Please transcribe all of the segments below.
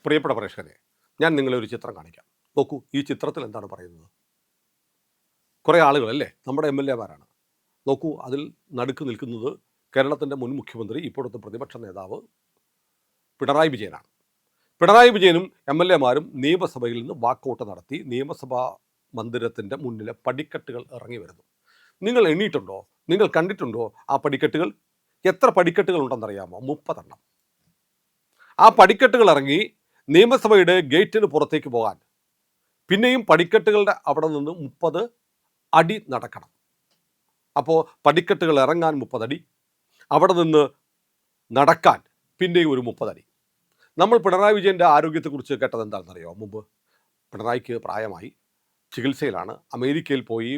പ്രിയപ്പെട്ട പ്രേക്ഷകരെ, ഞാൻ നിങ്ങളെ ഒരു ചിത്രം കാണിക്കാം. നോക്കൂ, ഈ ചിത്രത്തിൽ എന്താണ് പറയുന്നത്? കുറേ ആളുകളല്ലേ, നമ്മുടെ MLA മാരാണ്. നോക്കൂ, അതിൽ നടുക്ക് നിൽക്കുന്നത് കേരളത്തിൻ്റെ മുൻ മുഖ്യമന്ത്രി, ഇപ്പോഴത്തെ പ്രതിപക്ഷ നേതാവ് പിണറായി വിജയനാണ്. പിണറായി വിജയനും MLA മാരും നിയമസഭയിൽ നിന്ന് വാക്കൗട്ട് നടത്തി നിയമസഭാ മന്ദിരത്തിൻ്റെ മുന്നിലെ പടിക്കെട്ടുകൾ ഇറങ്ങി വരുന്നു. നിങ്ങൾ എണ്ണീട്ടുണ്ടോ? നിങ്ങൾ കണ്ടിട്ടുണ്ടോ ആ പടിക്കെട്ടുകൾ? എത്ര പടിക്കെട്ടുകൾ ഉണ്ടെന്നറിയാമോ? 30 എണ്ണം. ആ പടിക്കെട്ടുകൾ ഇറങ്ങി നിയമസഭയുടെ ഗേറ്റിന് പുറത്തേക്ക് പോകാൻ പിന്നെയും പടിക്കെട്ടുകളുടെ അവിടെ നിന്ന് 30 അടി നടക്കണം. അപ്പോൾ പടിക്കെട്ടുകൾ ഇറങ്ങാൻ 30 അടി, അവിടെ നിന്ന് നടക്കാൻ പിന്നെയും ഒരു 30 അടി. നമ്മൾ പിണറായി വിജയൻ്റെ ആരോഗ്യത്തെക്കുറിച്ച് കേട്ടത് എന്താണെന്നറിയോ? മുമ്പ് പിണറായിക്ക് പ്രായമായി, ചികിത്സയിലാണ്. അമേരിക്കയിൽ പോയി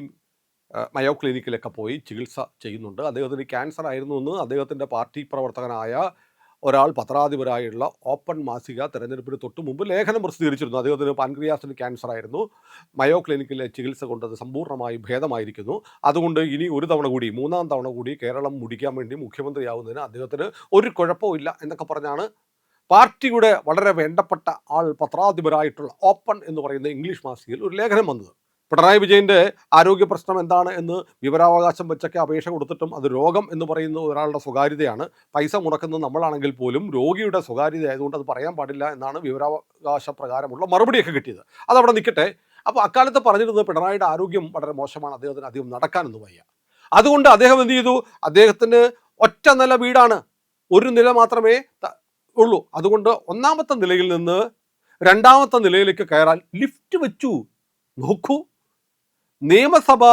മയോ ക്ലിനിക്കിലൊക്കെ പോയി ചികിത്സ ചെയ്യുന്നുണ്ട്. അദ്ദേഹത്തിന് ക്യാൻസർ ആയിരുന്നു എന്ന് അദ്ദേഹത്തിൻ്റെ പാർട്ടി പ്രവർത്തകനായ ഒരാൾ, പത്രാധിപരായുള്ള ഓപ്പൺ മാസിക, തെരഞ്ഞെടുപ്പിന് തൊട്ട് മുമ്പ് ലേഖനം പ്രസിദ്ധീകരിച്ചിരുന്നു. അദ്ദേഹത്തിന് പാൻക്രിയാസിന് ക്യാൻസർ ആയിരുന്നു. മയോ ക്ലിനിക്കിലെ ചികിത്സ കൊണ്ട് അത് സമ്പൂർണ്ണമായി ഭേദമായിരിക്കുന്നു. അതുകൊണ്ട് ഇനി ഒരു തവണ കൂടി, 3-ാം തവണ കൂടി കേരളം മുടിക്കാൻ വേണ്ടി മുഖ്യമന്ത്രിയാവുന്നതിന് അദ്ദേഹത്തിന് ഒരു കുഴപ്പമില്ല എന്നൊക്കെ പറഞ്ഞാണ് പാർട്ടിയുടെ വളരെ വേണ്ടപ്പെട്ട ആൾ, പത്രാധിപരായിട്ടുള്ള ഓപ്പൺ എന്ന് പറയുന്ന ഇംഗ്ലീഷ് മാസികയിൽ ഒരു ലേഖനം വന്നത്. പിണറായി വിജയൻ്റെ ആരോഗ്യ പ്രശ്നം എന്താണ് എന്ന് വിവരാവകാശം വെച്ചൊക്കെ അപേക്ഷ കൊടുത്തിട്ടും അത് രോഗം എന്ന് പറയുന്ന ഒരാളുടെ സ്വകാര്യതയാണ്. പൈസ മുടക്കുന്നത് നമ്മളാണെങ്കിൽ പോലും രോഗിയുടെ സ്വകാര്യത ആയതുകൊണ്ട് അത് പറയാൻ പാടില്ല എന്നാണ് വിവരാവകാശ പ്രകാരമുള്ള മറുപടിയൊക്കെ കിട്ടിയത്. അതവിടെ നിൽക്കട്ടെ. അപ്പോൾ അക്കാലത്ത് പറഞ്ഞിരുന്നത് പിണറായിയുടെ ആരോഗ്യം വളരെ മോശമാണ്, അദ്ദേഹത്തിന് അധികം നടക്കാനൊന്നും വയ്യ. അതുകൊണ്ട് അദ്ദേഹം എന്ത് ചെയ്തു? അദ്ദേഹത്തിന് ഒറ്റ നില വീടാണ്, ഒരു നില മാത്രമേ ഉള്ളൂ. അതുകൊണ്ട് 1-ാമത്തെ നിലയിൽ നിന്ന് 2-ാമത്തെ നിലയിലേക്ക് കയറാൻ ലിഫ്റ്റ് വെച്ചു. നോക്കൂ, നിയമസഭാ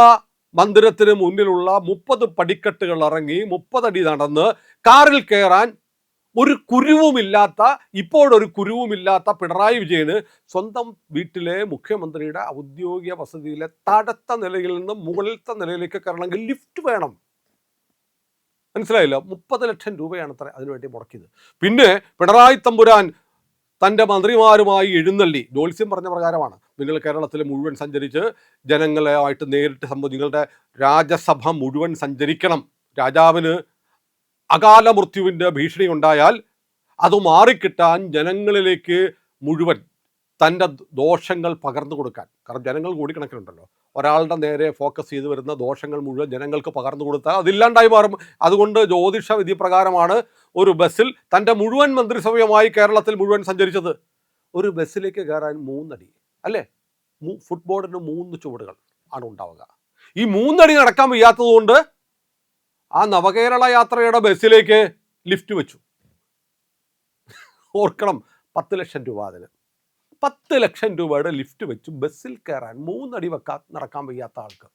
മന്ദിരത്തിന് മുന്നിലുള്ള 30 പടിക്കെട്ടുകൾ ഇറങ്ങി 30 അടി നടന്ന് കാറിൽ കയറാൻ ഒരു കുരുവുമില്ലാത്ത, ഇപ്പോഴൊരു കുരുവുമില്ലാത്ത പിണറായി വിജയന് സ്വന്തം വീട്ടിലെ മുഖ്യമന്ത്രിയുടെ ഔദ്യോഗിക വസതിയിലെ താഴത്തെ നിലയിൽ നിന്ന് മുകളിലത്തെ നിലയിലേക്ക് കയറണമെങ്കിൽ ലിഫ്റ്റ് വേണം. മനസ്സിലായില്ല? 30 ലക്ഷം രൂപയാണ് അത്ര അതിനുവേണ്ടി മുടക്കിയത്. പിന്നെ പിണറായി തമ്പുരാൻ തൻ്റെ മന്ത്രിമാരുമായി എഴുന്നള്ളി, ജോത്സ്യം പറഞ്ഞ പ്രകാരമാണ്, നിങ്ങൾ കേരളത്തിൽ മുഴുവൻ സഞ്ചരിച്ച് ജനങ്ങളുമായിട്ട് നേരിട്ട് നിങ്ങളുടെ രാജ്യസഭ മുഴുവൻ സഞ്ചരിക്കണം. രാജാവിന് അകാല മൃത്യുവിൻ്റെ ഭീഷണി ഉണ്ടായാൽ അത് മാറിക്കിട്ടാൻ ജനങ്ങളിലേക്ക് മുഴുവൻ തൻ്റെ ദോഷങ്ങൾ പകർന്നു കൊടുക്കാൻ, കാരണം ജനങ്ങൾ കോടിക്കണക്കിനുണ്ടല്ലോ, ഒരാളുടെ നേരെ ഫോക്കസ് ചെയ്ത് വരുന്ന ദോഷങ്ങൾ മുഴുവൻ ജനങ്ങൾക്ക് പകർന്നു കൊടുത്താൽ അതില്ലാണ്ടായി മാറും. അതുകൊണ്ട് ജ്യോതിഷ വിധി പ്രകാരമാണ് ഒരു ബസ്സിൽ തൻ്റെ മുഴുവൻ മന്ത്രിസഭയുമായി കേരളത്തിൽ മുഴുവൻ സഞ്ചരിച്ചത്. ഒരു ബസ്സിലേക്ക് കയറാൻ 3 അടി, അല്ലേ? ഫുട്ബോളിന് 3 ചുവടുകൾ ആണ് ഉണ്ടാവുക. ഈ 3 അടി നടക്കാൻ വയ്യാത്തത് കൊണ്ട് ആ നവകേരള യാത്രയുടെ ബസ്സിലേക്ക് ലിഫ്റ്റ് വെച്ചു. ഓർക്കണം, 10 ലക്ഷം രൂപ. അതിന് 10 ലക്ഷം രൂപയുടെ ലിഫ്റ്റ് വെച്ചു ബസ്സിൽ കയറാൻ 3 അടി നടക്കാൻ വയ്യാത്ത ആൾക്ക്.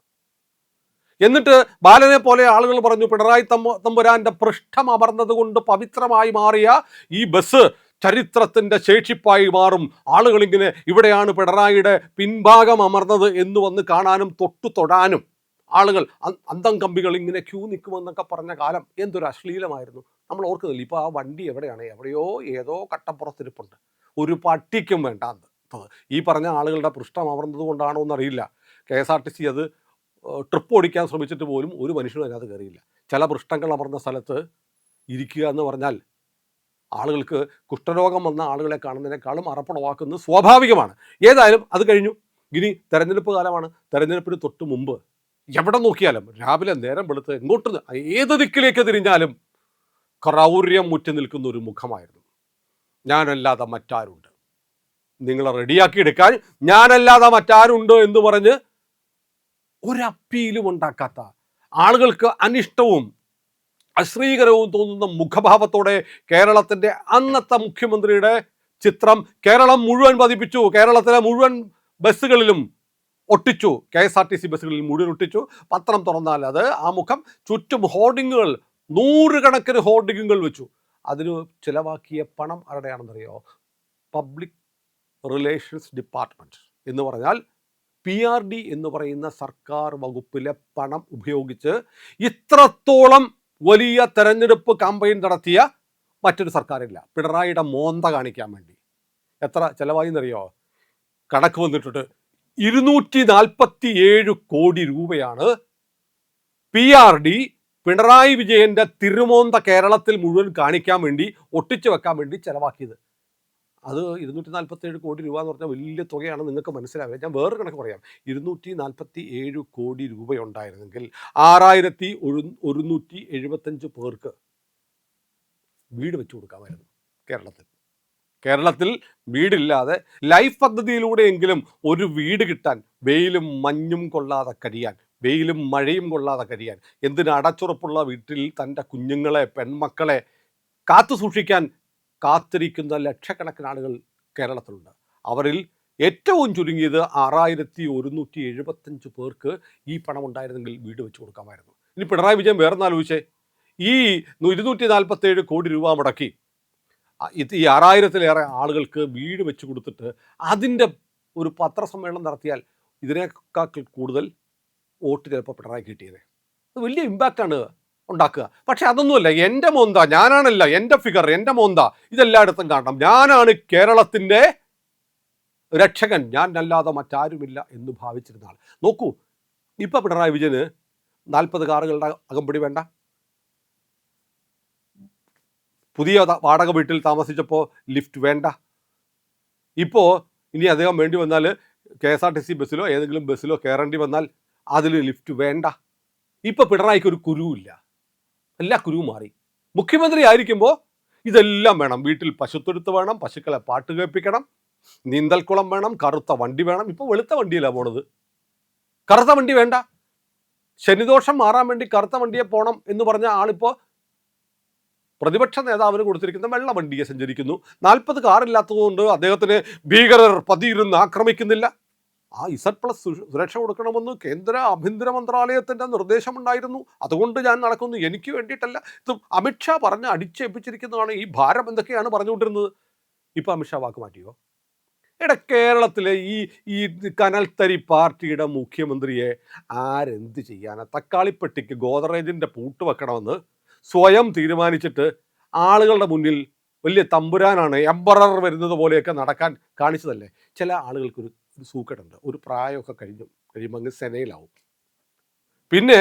എന്നിട്ട് ബാലനെ പോലെ ആളുകൾ പറഞ്ഞു, പിണറായി തമ്പുരാന്റെ പൃഷ്ഠം അമർന്നത് കൊണ്ട് പവിത്രമായി മാറിയ ഈ ബസ് ചരിത്രത്തിൻ്റെ ശേഷിപ്പായി മാറും. ആളുകളിങ്ങനെ ഇവിടെയാണ് പിണറായിയുടെ പിൻഭാഗം അമർന്നത് എന്ന് വന്ന് കാണാനും തൊടാനും ആളുകൾ, അന്തം കമ്പികൾ ഇങ്ങനെ ക്യൂ നിൽക്കുമെന്നൊക്കെ പറഞ്ഞ കാലം എന്തൊരു അശ്ലീലമായിരുന്നു. നമ്മൾ ഓർക്കുന്നില്ല. ഇപ്പോൾ ആ വണ്ടി എവിടെയാണ്? എവിടെയോ ഏതോ കട്ടപ്പുറത്തിരിപ്പുണ്ട്, ഒരു പട്ടിക്കും വേണ്ടാന്ന്. ഈ പറഞ്ഞ ആളുകളുടെ പൃഷ്ഠം അമർന്നത് കൊണ്ടാണോ എന്നറിയില്ല. KSRTC അത് ട്രിപ്പ് ഓടിക്കാൻ ശ്രമിച്ചിട്ട് പോലും ഒരു മനുഷ്യനും അതിനകത്ത് കയറിയില്ല. ചില പൃഷ്ഠങ്ങൾ അമർന്ന സ്ഥലത്ത് ഇരിക്കുക എന്ന് പറഞ്ഞാൽ ആളുകൾക്ക് കുഷ്ഠരോഗം വന്ന ആളുകളെ കാണുന്നതിനേക്കാളും അറപ്പുളവാക്കുന്നത് സ്വാഭാവികമാണ്. ഏതായാലും അത് കഴിഞ്ഞു. ഇനി തെരഞ്ഞെടുപ്പ് കാലമാണ്. തെരഞ്ഞെടുപ്പിന് തൊട്ട് മുമ്പ് എവിടെ നോക്കിയാലും രാവിലെ നേരം വെളുത്ത് എങ്ങോട്ട് ഏത് ദിക്കിലേക്ക് തിരിഞ്ഞാലും ക്രൗര്യം മുറ്റി നിൽക്കുന്ന ഒരു മുഖമായിരുന്നു. ഞാനല്ലാതെ മറ്റാരുണ്ട്, നിങ്ങളെ റെഡിയാക്കി എടുക്കാൻ ഞാനല്ലാതെ മറ്റാരുണ്ട് എന്ന് പറഞ്ഞ് ഒരപ്പീലും ഉണ്ടാക്കാത്ത, ആളുകൾക്ക് അനിഷ്ടവും അശ്രീകരവും തോന്നുന്ന മുഖഭാവത്തോടെ കേരളത്തിൻ്റെ അന്നത്തെ മുഖ്യമന്ത്രിയുടെ ചിത്രം കേരളം മുഴുവൻ പതിപ്പിച്ചു. കേരളത്തിലെ മുഴുവൻ ബസ്സുകളിലും ഒട്ടിച്ചു, KSRTC ബസ്സുകളിൽ മുഴുവൻ ഒട്ടിച്ചു. പത്രം തുറന്നാൽ അത് ആ മുഖം, ചുറ്റും ഹോർഡിങ്ങുകൾ, 100 കണക്കിന് ഹോർഡിങ്ങുകൾ വെച്ചു. അതിന് ചിലവാക്കിയ പണം ആരുടെയാണെന്നറിയോ? പബ്ലിക് റിലേഷൻസ് ഡിപ്പാർട്ട്മെൻറ്റ് എന്ന് പറഞ്ഞാൽ PRD എന്ന് പറയുന്ന സർക്കാർ വകുപ്പിലെ പണം ഉപയോഗിച്ച് ഇത്രത്തോളം വലിയ തെരഞ്ഞെടുപ്പ് ക്യാമ്പയിൻ നടത്തിയ മറ്റൊരു സർക്കാരില്ല. പിണറായിയുടെ മോന്ത കാണിക്കാൻ വേണ്ടി എത്ര ചിലവായി എന്നറിയോ? കണക്ക് വന്നിട്ടുണ്ട്. 247 കോടി രൂപയാണ് PRD പിണറായി വിജയൻ്റെ തിരുമോന്ത കേരളത്തിൽ മുഴുവൻ കാണിക്കാൻ വേണ്ടി, ഒട്ടിച്ചു വെക്കാൻ വേണ്ടി ചിലവാക്കിയത്. അത് 247 കോടി രൂപ എന്ന് പറഞ്ഞാൽ വലിയ തുകയാണ്, നിങ്ങൾക്ക് മനസ്സിലാവില്ല. ഞാൻ വേറൊരു കണക്ക് പറയാം. 247 കോടി രൂപയുണ്ടായിരുന്നെങ്കിൽ 6175 പേർക്ക് വീട് വെച്ചു കൊടുക്കാമായിരുന്നു കേരളത്തിൽ വീടില്ലാതെ ലൈഫ് പദ്ധതിയിലൂടെയെങ്കിലും ഒരു വീട് കിട്ടാൻ, വെയിലും മഞ്ഞും കൊള്ളാതെ കഴിയാൻ, വെയിലും മഴയും കൊള്ളാതെ കഴിയാൻ, എന്തിന് അടച്ചുറപ്പുള്ള വീട്ടിൽ തൻ്റെ കുഞ്ഞുങ്ങളെ, പെൺമക്കളെ കാത്തു സൂക്ഷിക്കാൻ കാത്തിരിക്കുന്ന ലക്ഷക്കണക്കിന് ആളുകൾ കേരളത്തിലുണ്ട്. അവരിൽ ഏറ്റവും ചുരുങ്ങിയത് 6175 പേർക്ക് ഈ പണം ഉണ്ടായിരുന്നെങ്കിൽ വീട് വെച്ച് കൊടുക്കാമായിരുന്നു. ഇനി പിണറായി വിജയൻ വേറൊന്നാലോചിച്ചേ, ഈ 247 കോടി രൂപ മുടക്കി ഈ 6000-ലേറെ ആളുകൾക്ക് വീട് വെച്ച് കൊടുത്തിട്ട് അതിൻ്റെ ഒരു പത്രസമ്മേളനം നടത്തിയാൽ ഇതിനേക്കാൾ കൂടുതൽ വോട്ട് ചിലപ്പോൾ പിണറായി കിട്ടിയത്. അത് വലിയ ഇമ്പാക്റ്റാണ് ഉണ്ടാക്കുക. പക്ഷെ അതൊന്നുമല്ല, എൻ്റെ മോന്ത ഞാനാണല്ല, എൻ്റെ ഫിഗർ, എൻ്റെ മോന്ത ഇതെല്ലായിടത്തും കാണണം, ഞാനാണ് കേരളത്തിൻ്റെ രക്ഷകൻ, ഞാൻ അല്ലാതെ മറ്റാരുമില്ല എന്ന് ഭാവിച്ചിരുന്ന ആൾ. നോക്കൂ, ഇപ്പം പിണറായി വിജയന് 40 കാറുകളുടെ അകമ്പടി വേണ്ട. പുതിയ വാടക വീട്ടിൽ താമസിച്ചപ്പോൾ ലിഫ്റ്റ് വേണ്ട. ഇപ്പോൾ ഇനി അദ്ദേഹം വേണ്ടി വന്നാൽ KSRTC ബസ്സിലോ ഏതെങ്കിലും ബസ്സിലോ കയറേണ്ടി വന്നാൽ അതിൽ ലിഫ്റ്റ് വേണ്ട. ഇപ്പോൾ പിണറായിക്ക് ഒരു കുരുവില്ല, എല്ലാ കുരുവും മാറി. മുഖ്യമന്ത്രി ആയിരിക്കുമ്പോൾ ഇതെല്ലാം വേണം. വീട്ടിൽ പശുത്തൊഴുത്ത് വേണം, പശുക്കളെ പാട്ട് കേൾപ്പിക്കണം, നീന്തൽക്കുളം വേണം, കറുത്ത വണ്ടി വേണം. ഇപ്പോൾ വെളുത്ത വണ്ടിയിലാണ് പോണത്, കറുത്ത വണ്ടി വേണ്ട. ശനിദോഷം മാറാൻ വേണ്ടി കറുത്ത വണ്ടിയെ പോകണം എന്ന് പറഞ്ഞ ആളിപ്പോൾ പ്രതിപക്ഷ നേതാവിന് കൊടുത്തിരിക്കുന്ന വെള്ള വണ്ടിയെ സഞ്ചരിക്കുന്നു. 40 കാറില്ലാത്തതുകൊണ്ട് അദ്ദേഹത്തിന് ഭീകരർ പതിയിരുന്ന് ആക്രമിക്കുന്നില്ല. ആ Z+ സുരക്ഷ കൊടുക്കണമെന്ന് കേന്ദ്ര ആഭ്യന്തര മന്ത്രാലയത്തിൻ്റെ നിർദ്ദേശമുണ്ടായിരുന്നു. അതുകൊണ്ട് ഞാൻ നടക്കുന്നു, എനിക്ക് വേണ്ടിയിട്ടല്ല. ഇത് അമിത്ഷാ പറഞ്ഞ് അടിച്ചേൽപ്പിച്ചിരിക്കുന്നതാണ്. ഈ ഭാരം എന്തൊക്കെയാണ് പറഞ്ഞുകൊണ്ടിരുന്നത്, ഇപ്പം അമിത്ഷാ വാക്ക് മാറ്റിയോ? കേരളത്തിലെ ഈ കനൽത്തരി പാർട്ടിയുടെ മുഖ്യമന്ത്രിയെ ആരെന്ത് ചെയ്യാനാ? തക്കാളിപ്പെട്ടിക്ക് ഗോദറേജിൻ്റെ പൂട്ട് വെക്കണമെന്ന് സ്വയം തീരുമാനിച്ചിട്ട് ആളുകളുടെ മുന്നിൽ വലിയ തമ്പുരാനാണ്, എംബറർ വരുന്നത് പോലെയൊക്കെ നടക്കാൻ കാണിച്ചതല്ലേ. ചില ആളുകൾക്കൊരു സൂക്കേടുണ്ട്, ഒരു പ്രായമൊക്കെ കഴിയുമ്പോൾ അങ്ങ് സെനയിലാവും. പിന്നെ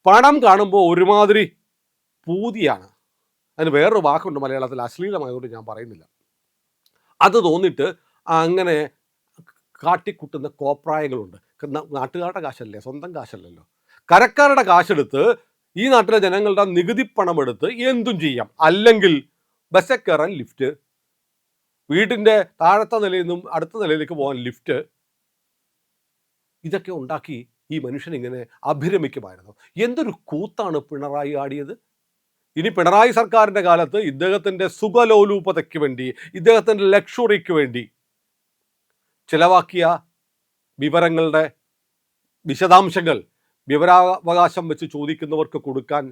പണം കാണുമ്പോൾ ഒരുമാതിരി പൂതിയാണ്. അതിന് വേറൊരു വാക്കുണ്ട് മലയാളത്തിൽ, അശ്ലീലമായതുകൊണ്ട് ഞാൻ പറയുന്നില്ല. അത് തോന്നിയിട്ട് അങ്ങനെ കാട്ടിക്കുട്ടുന്ന കോപ്രായങ്ങളുണ്ട്. നാട്ടുകാരുടെ കാശല്ലേ, സ്വന്തം കാശല്ലല്ലോ. കരക്കാരുടെ കാശെടുത്ത് ഈ നാട്ടിലെ ജനങ്ങളുടെ നികുതി പണം എടുത്ത് എന്തും ചെയ്യാം. അല്ലെങ്കിൽ ബസ്സിൽ കയറാൻ ലിഫ്റ്റ്, വീടിൻ്റെ താഴത്തെ നിലയിൽ നിന്നും അടുത്ത നിലയിലേക്ക് പോകാൻ ലിഫ്റ്റ്, ഇതൊക്കെ ഉണ്ടാക്കി ഈ മനുഷ്യൻ ഇങ്ങനെ അഭിരമിക്കുമായിരുന്നു. എന്തൊരു കൂത്താണ് പിണറായി ആടിയത്. ഇനി പിണറായി സർക്കാരിൻ്റെ കാലത്ത് ഇദ്ദേഹത്തിൻ്റെ സുഖലോലൂപതയ്ക്ക് വേണ്ടി, ഇദ്ദേഹത്തിൻ്റെ ലക്ഷറിക്ക് വേണ്ടി ചിലവാക്കിയ വിവരങ്ങളുടെ വിശദാംശങ്ങൾ വിവരാവകാശം വെച്ച് ചോദിക്കുന്നവർക്ക് കൊടുക്കാൻ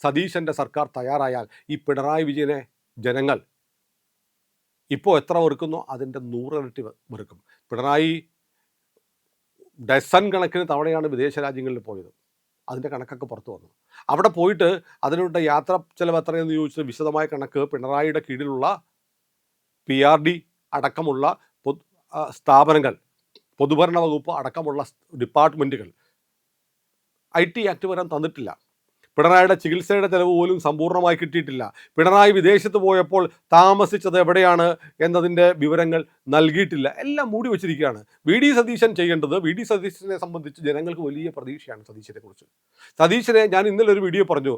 സതീശൻ്റെ സർക്കാർ തയ്യാറായാൽ ഈ പിണറായി വിജയനെ ജനങ്ങൾ ഇപ്പോൾ എത്ര വെറുക്കുന്നോ അതിൻ്റെ 100 ഇരട്ടി വെറുക്കും. പിണറായി ഡസൻ കണക്കിന് തവണയാണ് വിദേശ രാജ്യങ്ങളിൽ പോയത്. അതിൻ്റെ കണക്കൊക്കെ പുറത്തു വന്നു. അവിടെ പോയിട്ട് അതിനുള്ള യാത്ര ചിലവ് എത്രയെന്ന് ചോദിച്ചത് വിശദമായ കണക്ക് പിണറായിയുടെ കീഴിലുള്ള PRD അടക്കമുള്ള സ്ഥാപനങ്ങൾ, പൊതുഭരണ വകുപ്പ് അടക്കമുള്ള ഡിപ്പാർട്ട്മെൻറ്റുകൾ IT ആക്ട് വരാൻ തന്നിട്ടില്ല. പിണറായിയുടെ ചികിത്സയുടെ ചിലവ് പോലും സമ്പൂർണ്ണമായി കിട്ടിയിട്ടില്ല. പിണറായി വിദേശത്ത് പോയപ്പോൾ താമസിച്ചത് എവിടെയാണ് എന്നതിൻ്റെ വിവരങ്ങൾ നൽകിയിട്ടില്ല. എല്ലാം മൂടി വച്ചിരിക്കുകയാണ്. VD സതീശൻ ചെയ്യേണ്ടത്, VD സതീശനെ സംബന്ധിച്ച് ജനങ്ങൾക്ക് വലിയ പ്രതീക്ഷയാണ് സതീശനെക്കുറിച്ച്. സതീശനെ ഞാൻ ഇന്നലെ ഒരു വീഡിയോ പറഞ്ഞു,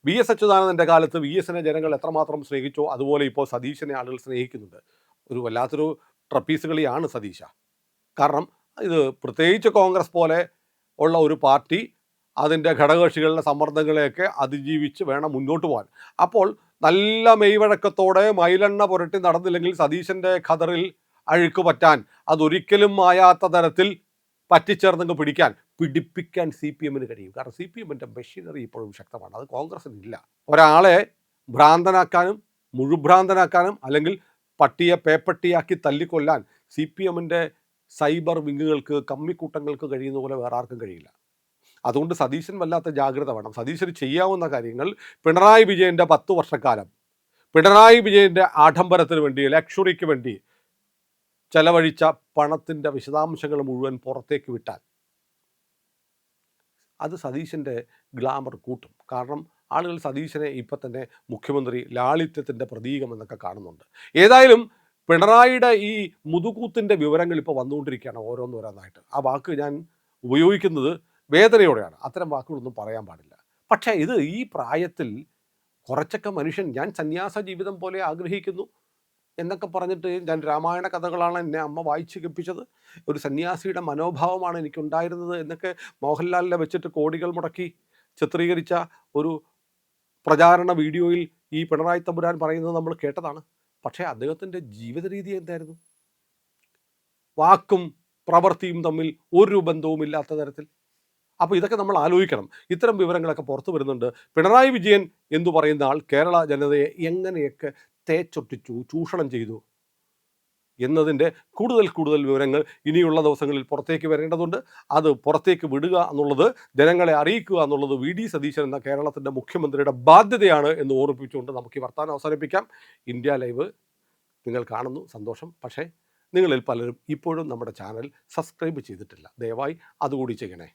VS അച്യുതാനന്ദൻ്റെ കാലത്ത് VSനെ ജനങ്ങൾ എത്രമാത്രം സ്നേഹിച്ചോ അതുപോലെ ഇപ്പോൾ സതീശനെ ആളുകൾ സ്നേഹിക്കുന്നുണ്ട്. ഒരു വല്ലാത്തൊരു ട്രപ്പീസ് കളിയാണ് സതീശ. കാരണം ഇത് പ്രത്യേകിച്ച് കോൺഗ്രസ് പോലെ ഉള്ള ഒരു പാർട്ടി അതിൻ്റെ ഘടകകക്ഷികളുടെ സമ്മർദ്ദങ്ങളെയൊക്കെ അതിജീവിച്ച് വേണം മുന്നോട്ട് പോകാൻ. അപ്പോൾ നല്ല മെയ്വഴക്കത്തോടെ മയിലെണ്ണ പുരട്ടി നടന്നില്ലെങ്കിൽ സതീശൻ്റെ ഖദറിൽ അഴുക്ക് പറ്റാൻ, അതൊരിക്കലും മായാത്ത തരത്തിൽ പറ്റിച്ചേർന്നങ്ങ് പിടിപ്പിക്കാൻ CPMന് കഴിയും. കാരണം CPMൻ്റെ മെഷീനറി ഇപ്പോഴും ശക്തമാണ്, അത് കോൺഗ്രസിനില്ല. ഒരാളെ ഭ്രാന്തനാക്കാനും മുഴുഭ്രാന്തനാക്കാനും അല്ലെങ്കിൽ പട്ടിയെ പേപ്പട്ടിയാക്കി തല്ലിക്കൊല്ലാൻ CPMൻ്റെ സൈബർ വിങ്ങുകൾക്ക്, കമ്മിക്കൂട്ടങ്ങൾക്ക് കഴിയുന്ന പോലെ വേറെ ആർക്കും കഴിയില്ല. അതുകൊണ്ട് സതീശൻ വല്ലാത്ത ജാഗ്രത വേണം. സതീശന് ചെയ്യാവുന്ന കാര്യങ്ങൾ, പിണറായി വിജയൻ്റെ 10 വർഷക്കാലം പിണറായി വിജയൻ്റെ ആഡംബരത്തിന് വേണ്ടി, ലക്ഷറിക്ക് വേണ്ടി ചെലവഴിച്ച പണത്തിൻ്റെ വിശദാംശങ്ങൾ മുഴുവൻ പുറത്തേക്ക് വിട്ടാൽ അത് സതീശൻ്റെ ഗ്ലാമർ കൂട്ടും. കാരണം ആളുകൾ സതീശനെ ഇപ്പം തന്നെ മുഖ്യമന്ത്രി ലാളിത്യത്തിൻ്റെ പ്രതീകം എന്നൊക്കെ കാണുന്നുണ്ട്. ഏതായാലും പിണറായിയുടെ ഈ മുതുകൂത്തിൻ്റെ വിവരങ്ങൾ ഇപ്പോൾ വന്നുകൊണ്ടിരിക്കുകയാണ് ഓരോന്നോരോന്നായിട്ട്. ആ വാക്ക് ഞാൻ ഉപയോഗിക്കുന്നത് വേദനയോടെയാണ്. അത്തരം വാക്കുകളൊന്നും പറയാൻ പാടില്ല. പക്ഷേ ഇത് ഈ പ്രായത്തിൽ കുറച്ചൊക്കെ മനുഷ്യൻ ഞാൻ സന്യാസ ജീവിതം പോലെ ആഗ്രഹിക്കുന്നു എന്നൊക്കെ പറഞ്ഞിട്ട്, ഞാൻ രാമായണ കഥകളാണ് എന്നെ അമ്മ വായിച്ച് കേൾപ്പിച്ചത്, ഒരു സന്യാസിയുടെ മനോഭാവമാണ് എനിക്കുണ്ടായിരുന്നത് എന്നൊക്കെ മോഹൻലാലിനെ വെച്ചിട്ട് കോടികൾ മുടക്കി ചിത്രീകരിച്ച ഒരു പ്രചാരണ വീഡിയോയിൽ ഈ പിണറായി തമ്പുരാൻ പറയുന്നത് നമ്മൾ കേട്ടതാണ്. പക്ഷേ അദ്ദേഹത്തിൻ്റെ ജീവിത രീതി എന്തായിരുന്നു? വാക്കും പ്രവൃത്തിയും തമ്മിൽ ഒരു ബന്ധവുമില്ലാത്ത തരത്തിൽ. അപ്പോൾ ഇതൊക്കെ നമ്മൾ ആലോചിക്കണം. ഇത്തരം വിവരങ്ങളൊക്കെ പുറത്തു വരുന്നുണ്ട്. പിണറായി വിജയൻ എന്ന് പറയുന്ന ആൾ കേരള ജനതയെ എങ്ങനെയൊക്കെ തേച്ചൊട്ടിച്ചു, ചൂഷണം ചെയ്തു എന്നതിൻ്റെ കൂടുതൽ വിവരങ്ങൾ ഇനിയുള്ള ദിവസങ്ങളിൽ പുറത്തേക്ക് വരേണ്ടതുണ്ട്. അത് പുറത്തേക്ക് വിടുക എന്നുള്ളത്, ജനങ്ങളെ അറിയിക്കുക എന്നുള്ളത് വി.ഡി. സതീശൻ എന്ന കേരളത്തിൻ്റെ മുഖ്യമന്ത്രിയുടെ ബാധ്യതയാണ് എന്ന് ഓർമ്മിപ്പിച്ചുകൊണ്ട് നമുക്ക് ഈ വർത്തമാനം അവസാനിപ്പിക്കാം. ഇന്ത്യ ലൈവ് നിങ്ങൾ കാണുന്നു, സന്തോഷം. പക്ഷേ നിങ്ങളിൽ പലരും ഇപ്പോഴും നമ്മുടെ ചാനൽ സബ്സ്ക്രൈബ് ചെയ്തിട്ടില്ല. ദയവായി അതുകൂടി ചെയ്യണേ.